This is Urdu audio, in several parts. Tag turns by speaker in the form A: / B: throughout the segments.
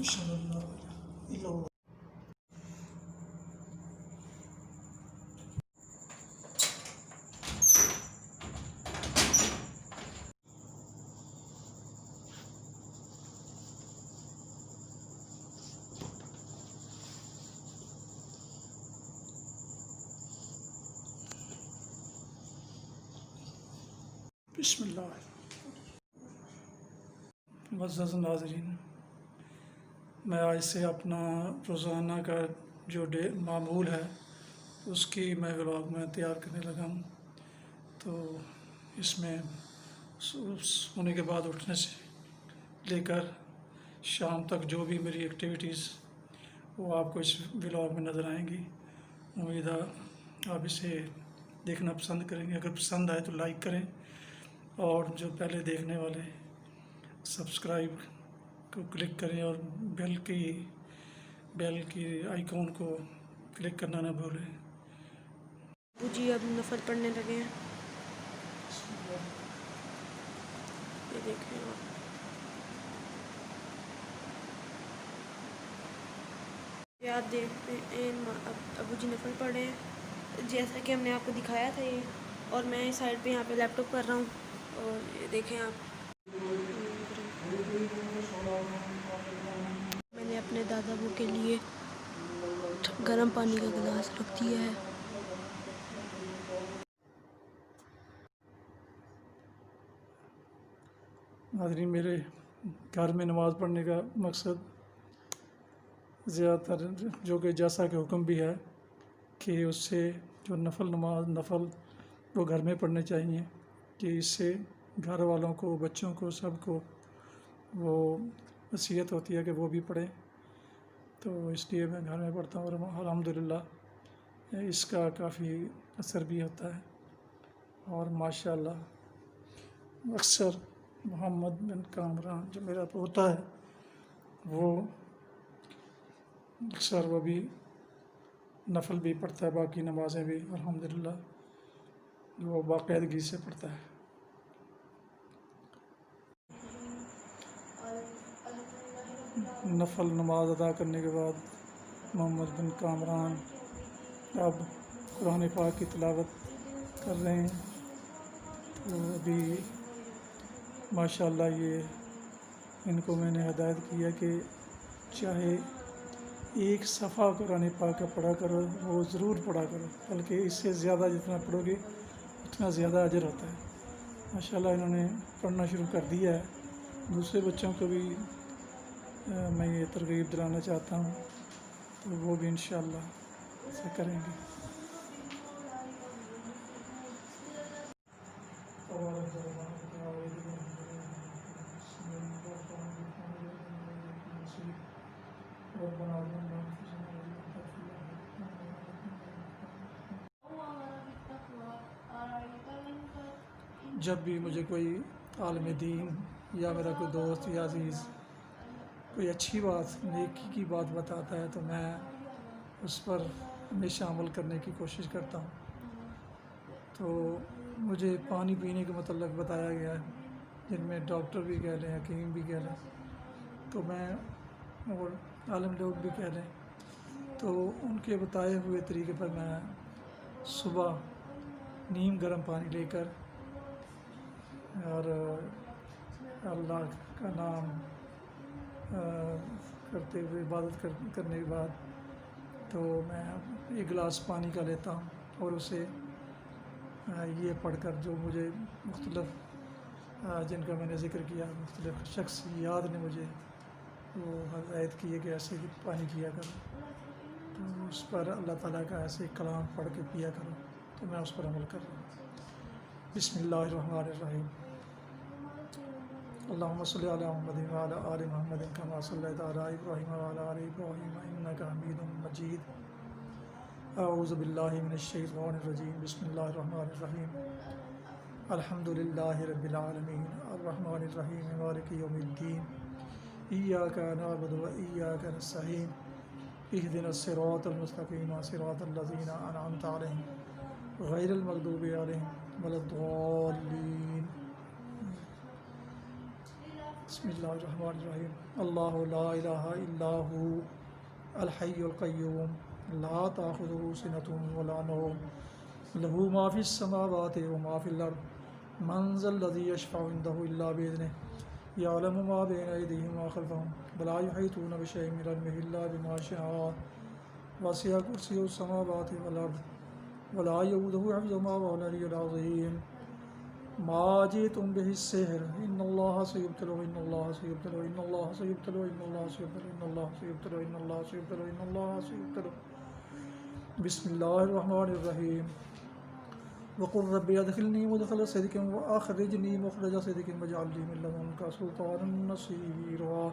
A: أشهد أن لا إله إلا الله. بسم اللہ. معزز ناظرین، میں آج سے اپنا روزانہ کا جو معمول ہے اس کی میں ولاگ میں تیار کرنے لگا ہوں. تو اس میں سونے کے بعد اٹھنے سے لے کر شام تک جو بھی میری ایکٹیویٹیز وہ آپ کو اس ولاگ میں نظر آئیں گی. امید ہے آپ اسے دیکھنا پسند کریں گے. اگر پسند آئے تو لائک کریں، اور جو پہلے دیکھنے والے سبسکرائب کو کلک کریں اور بیل کی آئیکن کو کلک کرنا نہ بھولیں.
B: جی اب نفل پڑھنے لگے ہیں. یہ دیکھیں آپ، یہ آپ دیکھتے ہیں ابو جی نفل پڑھ رہے ہیں جیسا کہ ہم نے آپ کو دکھایا تھا یہ. اور میں سائڈ پہ یہاں پہ لیپ ٹاپ کر رہا ہوں. اور یہ دیکھیں آپ، میں نے اپنے دادا ابو کے لیے گرم پانی کا گلاس رکھ دیا ہے.
A: ناظرین، میرے گھر میں نماز پڑھنے کا مقصد زیادہ تر جو کہ جیسا کہ حکم بھی ہے کہ اس سے جو نفل وہ گھر میں پڑھنے چاہیے، کہ اس سے گھر والوں کو، بچوں کو، سب کو وہ نصیحت ہوتی ہے کہ وہ بھی پڑھیں. تو اس لیے میں گھر میں پڑھتا ہوں، اور الحمدللہ اس کا کافی اثر بھی ہوتا ہے. اور ماشاءاللہ اکثر محمد بن کامران جو میرا پوتا ہے وہ اکثر وہ بھی نفل بھی پڑھتا ہے، باقی نمازیں بھی الحمدللہ وہ باقاعدگی سے پڑھتا ہے. نفل نماز ادا کرنے کے بعد محمد بن کامران اب قرآن پاک کی تلاوت کر رہے ہیں. تو ابھی ماشاءاللہ ان کو میں نے ہدایت کی ہے کہ چاہے ایک صفحہ قرآن پاک کا پڑھا کرو، وہ ضرور پڑھا کرو، بلکہ اس سے زیادہ جتنا پڑھو گے اتنا زیادہ اجر ہوتا ہے. ماشاءاللہ انہوں نے پڑھنا شروع کر دیا ہے. دوسرے بچوں کو بھی میں یہ ترغیب دلانا چاہتا ہوں، تو وہ بھی انشاءاللہ ایسا کریں گے. جب بھی مجھے کوئی عالم دین یا میرا کوئی دوست یا عزیز کوئی اچھی بات، نیکی کی بات بتاتا ہے تو میں اس پر ہمیشہ عمل کرنے کی کوشش کرتا ہوں. تو مجھے پانی پینے کے متعلق بتایا گیا ہے، جن میں ڈاکٹر بھی کہہ لیں، حکیم بھی کہہ لیں، تو میں اور عالم لوگ بھی کہہ لیں، تو ان کے بتائے ہوئے طریقے پر میں صبح نیم گرم پانی لے کر اور اللہ کا نام کرتے ہوئے عبادت کرنے کے بعد تو میں ایک گلاس پانی کا لیتا ہوں، اور اسے یہ پڑھ کر جو مجھے مختلف جن کا میں نے ذکر کیا، مختلف شخصیات نے مجھے وہ ہدایت کی ہے کہ ایسے پانی پیا کرو، تو اس پر اللہ تعالیٰ کا ایسے کلام پڑھ کے پیا کرو، تو میں اس پر عمل کر رہا ہوں. بسم اللہ الرحمن الرحیم. اللہم صلی علی محمد وعلی آل محمد کما صلیت علی ابراہیم وعلی آل ابراہیم انک حمید مجید. اعوذ باللہ من الشیطان الرجیم. بسم اللہ الرحمن الرحیم. الحمد للہ رب العالمین الرحمن الرحیم مالک یوم الدین. ایاک نعبد و ایاک نستعین. اہدنا الصراط المستقیم صراط الذین انعمت علیہم غیر المغضوب علیہم ولا الضالین. بسم اللہ الرحمن الرحیم اللہ لا الہ الا ہو الحی القیوم لا تأخذہ سنۃ ولا نوم لہ ما فی السماوات وما فی الارض من ذا الذی یشفع عندہ الا بإذنہ یعلم ما بین ایدیہم وما خلفہم ولا یحیطون بشیء من علمہ الا بما شاء وسع کرسیہ السماوات والارض ولا یؤودہ حفظہما وهو العلی العظیم ما جئتم به السحر ان الله سيبطله ان الله سيبطله ان الله سيبطله ان الله سيبطله ان الله سيبطله ان الله سيبطله ان الله سيبطله بسم الله الرحمن الرحيم وقل رب ادخلني مدخل صدق واخرجني مخرج صدق واجعل لي من لدنك سلطانا نصيرا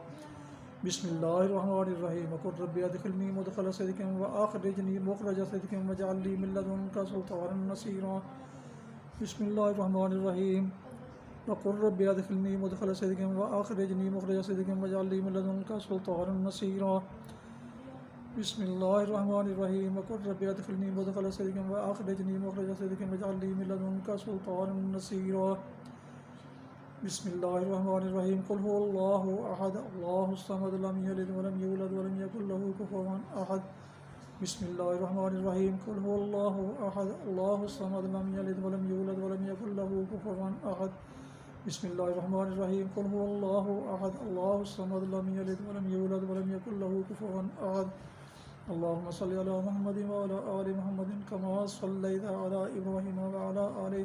A: بسم الله الرحمن الرحيم وقل رب ادخلني مدخل صدق واخرجني مخرج صدق واجعل لي من لدنك سلطانا نصيرا بسم اللہ الرحمن الرحیم وقل رب ادخلنی مدخل صدق واخرجنی مخرج صدق واجعل لی من لدنک سلطانا نصیرا بسم اللہ الرحمن الرحیم وقل رب ادخلنی مدخل صدق واخرجنی مخرج صدق واجعل لی من لدنک سلطانا نصیرا بسم اللہ الرحمن الرحیم قل هو اللہ احد اللہ الصمد لم یلد ولم یولد ولم یکن له کفوا احد بسم اللہ الرحمن الرحیم قل هو اللہ احد اللہ الصمد لم یلد ولم یولد ولم یکن له کفوا احد بسم اللہ الرحمن الرحیم قل هو اللہ احد اللہ الصمد لم یلد ولم یولد ولم یکن له کفوا احد اللهم صل علی محمد وعلى آل محمد كما صلیت علی ابراہیم وعلى آل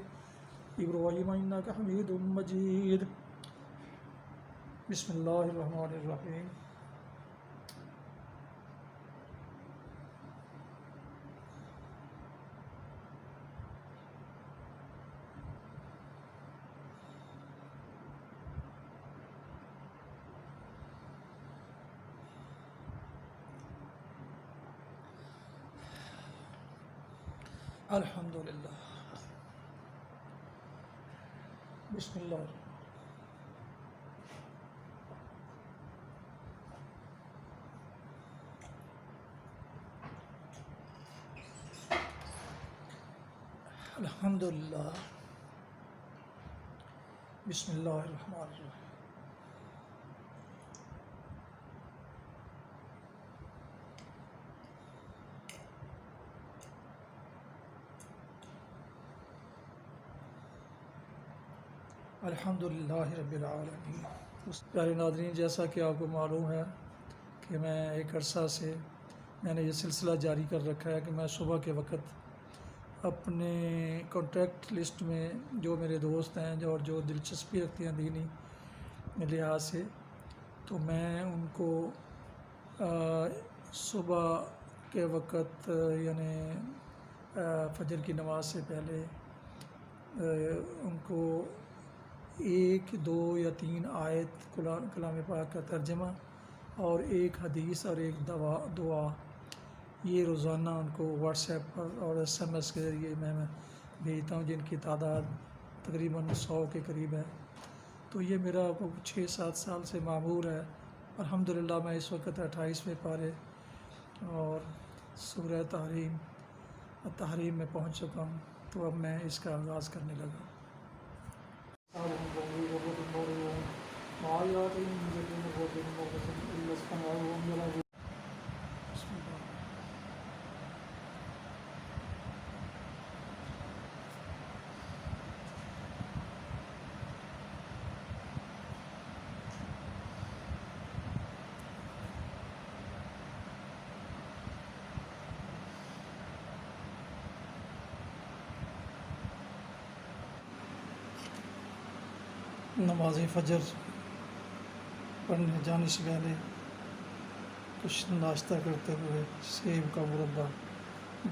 A: ابراہیم انک حمید مجید بسم اللہ الرحمن الرحیم الحمدللہ بسم اللہ الحمدللہ بسم اللہ الرحمن الرحیم الحمدللہ رب العالمین پیارے ناظرین، جیسا کہ آپ کو معلوم ہے کہ میں ایک عرصہ سے میں نے یہ سلسلہ جاری کر رکھا ہے کہ میں صبح کے وقت اپنے کانٹیکٹ لسٹ میں جو میرے دوست ہیں جو دلچسپی رکھتے ہیں دینی لحاظ سے، تو میں ان کو صبح کے وقت یعنی فجر کی نماز سے پہلے ان کو 1 2 یا 3 آیت کلام پاک کا ترجمہ اور 1 حدیث اور 1 دعا یہ روزانہ ان کو واٹس ایپ پر اور SMS کے ذریعے میں بھیجتا ہوں، جن کی تعداد تقریباً 100 کے قریب ہے۔ تو یہ میرا 6-7 سال سے معمول ہے۔ الحمدللہ میں اس وقت 28ویں پارے اور سورہ تحریم میں پہنچ چکا ہوں، تو اب میں اس کا آغاز کرنے لگا۔ نماز فجر پڑھنے جانے سے پہلے کچھ ناشتہ کرتے ہوئے سیب کا مربع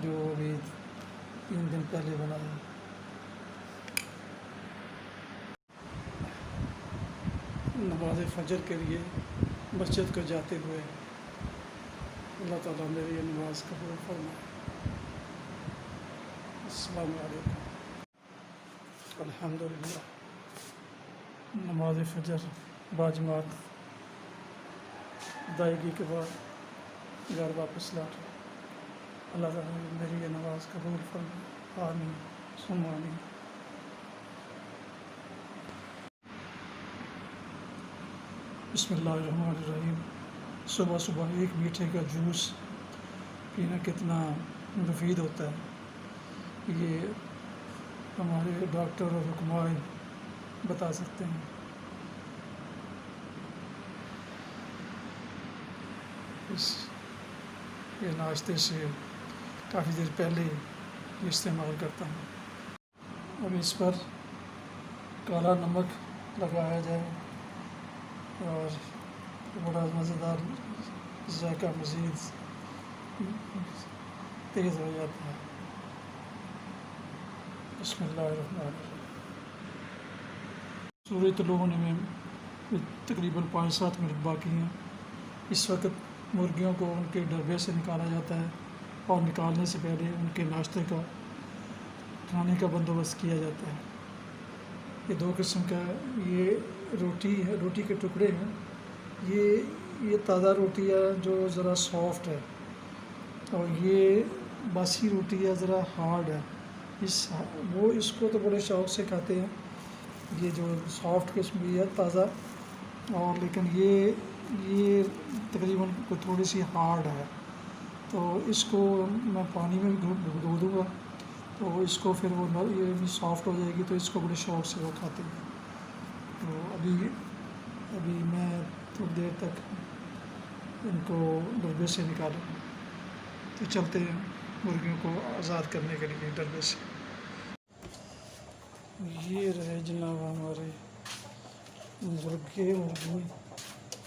A: جو ابھی 3 دن پہلے بنایا، نماز فجر کے لیے مسجد کو جاتے ہوئے اللہ تعالیٰ میری یہ نماز قبول فرمائے۔ السلام علیکم۔ الحمدللہ نماز فجر باجماعت ادائیگی کے بعد گھر واپس لوٹا۔ اللہ تعالیٰ میری یہ نماز قبول فرمائے، آمین ثم آمین۔ بسم اللہ الرحمن الرحیم۔ صبح صبح ایک میٹھے کا جوس پینا کتنا مفید ہوتا ہے، یہ ہمارے ڈاکٹر اور حکماء بتا سکتے ہیں۔ یہ ناشتے سے کافی دیر پہلے یہ استعمال کرتا ہوں۔ اب اس پر کالا نمک لگایا جائے اور بڑا مزیدار ذائقہ مزید تیز ہو جاتا ہے۔ بسم اللہ الرحمن الرحیم۔ سورج طلوع ہونے میں تقریباً 5-7 منٹ باقی ہیں۔ اس وقت مرغیوں کو ان کے ڈبے سے نکالا جاتا ہے اور نکالنے سے پہلے ان کے ناشتے کا کھانے کا بندوبست کیا جاتا ہے۔ یہ 2 قسم کا یہ روٹی ہے، روٹی کے ٹکڑے ہیں۔ یہ تازہ روٹی ہے جو ذرا سافٹ ہے، اور یہ باسی روٹی ہے ذرا ہارڈ ہے۔ وہ اس کو تو بڑے شوق سے کھاتے ہیں، یہ جو سافٹ قسم کی ہے تازہ، اور لیکن یہ تقریباً تھوڑی سی ہارڈ ہے، تو اس کو میں پانی میں بھگو دوں گا تو اس کو پھر وہ یہ بھی سافٹ ہو جائے گی، تو اس کو بڑے شوق سے وہ کھاتے ہیں۔ تو ابھی میں تھوڑی دیر تک ان کو ڈبے سے نکالوں، تو چلتے ہیں مرغیوں کو آزاد کرنے کے لیے ڈبے سے۔ یہ رہے جناب ہمارے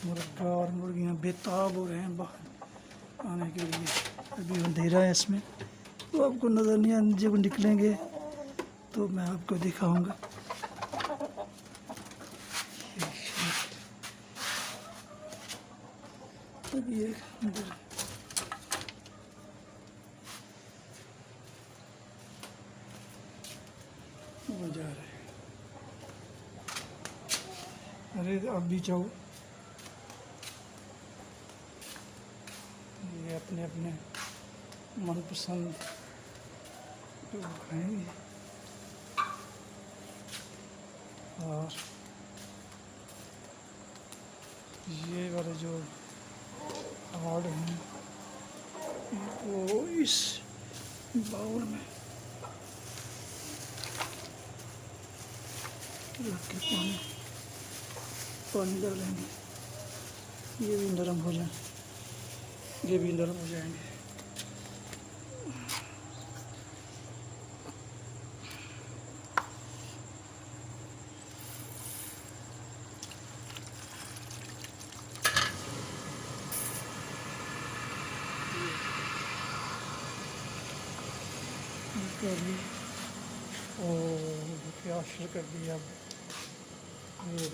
A: مرغا اور مرغیاں بےتاب ہو رہے ہیں باہر آنے کے لیے۔ ابھی اندھیرا ہے اس میں، تو آپ کو نظر نہیں آنے، جب نکلیں گے تو میں آپ کو دکھاؤں گا۔ اب یہ وہ جا رہے ہیں۔ ارے اب بھی چاہو، یہ اپنے اپنے من پسند کھائیں گے، اور یہ والے جو ہارڈ ہیں وہ اس باؤل میں رکھ کے پانی ڈالیں گے، یہ بھی نرم ہو جائیں گے۔ کیا شروع کر دیا، اب یہ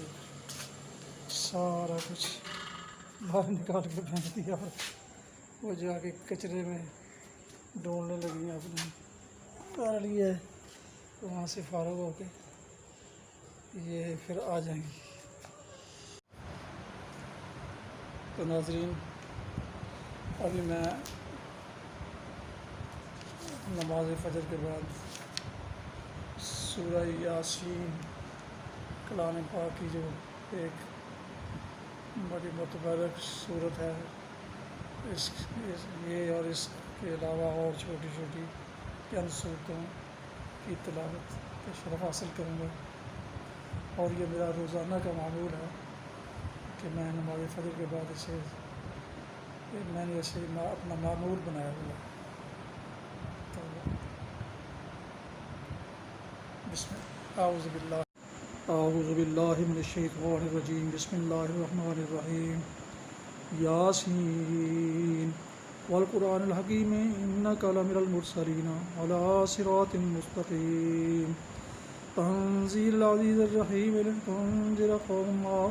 A: سارا کچھ باہر نکال کے پھینک دیا، وہ جا کے کچرے میں ڈھونڈنے لگی ہیں، اپنے کر لیا ہے، وہاں سے فارغ ہو کے یہ پھر آ جائیں گی۔ تو ناظرین، ابھی میں نماز فجر کے بعد سورہ یاسین کلام پاک کی جو ایک بڑی متبرک صورت ہے، یہ اور اس کے علاوہ اور چھوٹی چھوٹی چند صورتوں کی تلاوت کا شرف حاصل کروں گا، اور یہ میرا روزانہ کا معمول ہے کہ میں نماز فجر کے بعد میں نے اسے اپنا معمول بنایا ہوا ہے۔ تو اعوذ باللہ من الشیطان الرجیم، بسم اللہ الرحمن الرحیم۔ یاسین والقرآن الحکیم انک لمن المرسلین علی صراط مستقیم، تنزیل العزیز الرحیم لتنذر قوما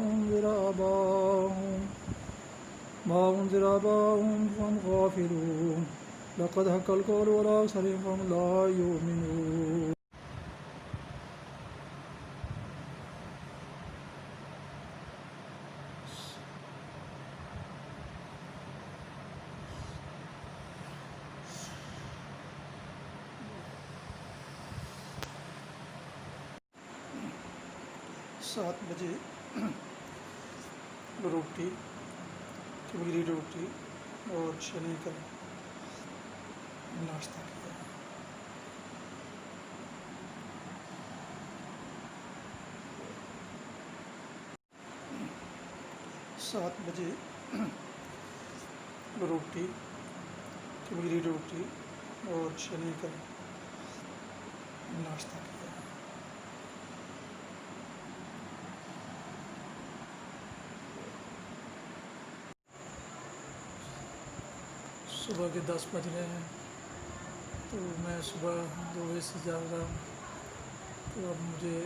A: ما انذر آباؤهم فهم غافلون، لقد حق القول على أكثرهم فهم لا يؤمنون۔ سات بجے روٹی، کبیری روٹی اور چنے کا ناشتہ کیا۔ 7 بجے روٹی، کبیری روٹی اور چنے کا ناشتہ کیا۔ صبح کے 10 بج رہے ہیں، تو میں صبح 2 بجے سے جاگ رہا ہوں، تو اب مجھے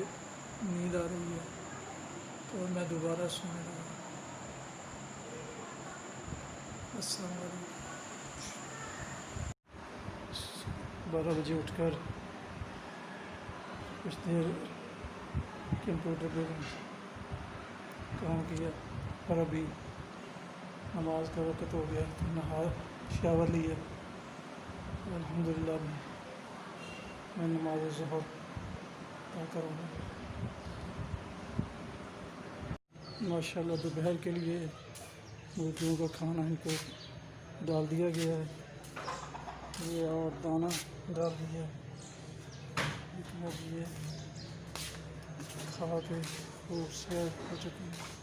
A: نیند آ رہی ہے، تو میں دوبارہ سونے لگا۔ السلام علیکم۔ 12 بجے اٹھ کر کچھ دیر کمپیوٹر پہ کام کیا، اور ابھی نماز کا وقت ہو گیا، تو نہا شاور لیا۔ الحمدللہ میں نماز ظہر ادا کروں گا۔ ماشاءاللہ دوپہر کے لیے مرغیوں کا کھانا ان کو ڈال دیا گیا ہے، یہ اور دانہ ڈال دیا ہے، لیکن اب یہ کھا کے خوب سیر ہو چکی ہے۔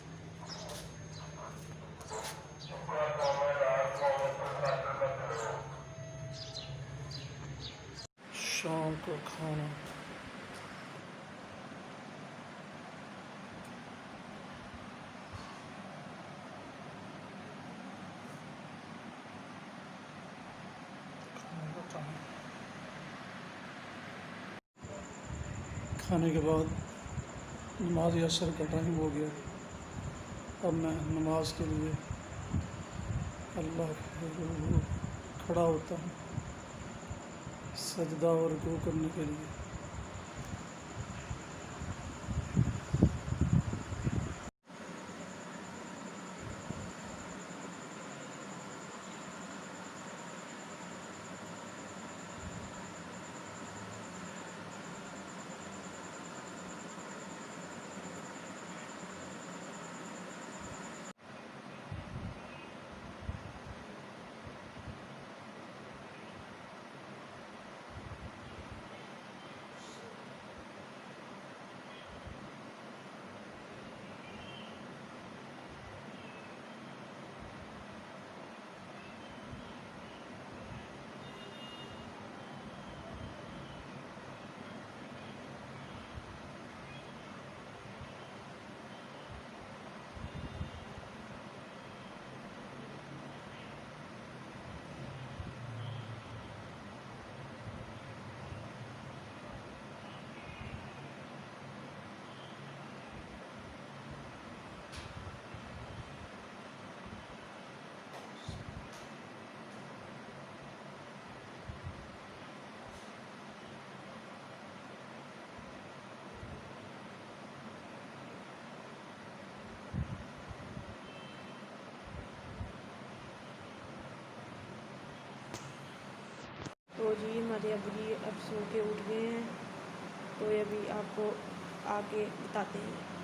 A: شام کو کھانا کھانے کے بعد نماز عصر کا ٹائم ہو گیا۔ اب میں نماز کے لیے اللہ کے حضور کھڑا ہوتا ہوں، سجدہ اور رکوع کرنے کے لیے۔
B: تو جی ہمارے ابو جی اب سو کے اٹھ گئے ہیں، تو ابھی آپ کو آ کے بتاتے ہیں۔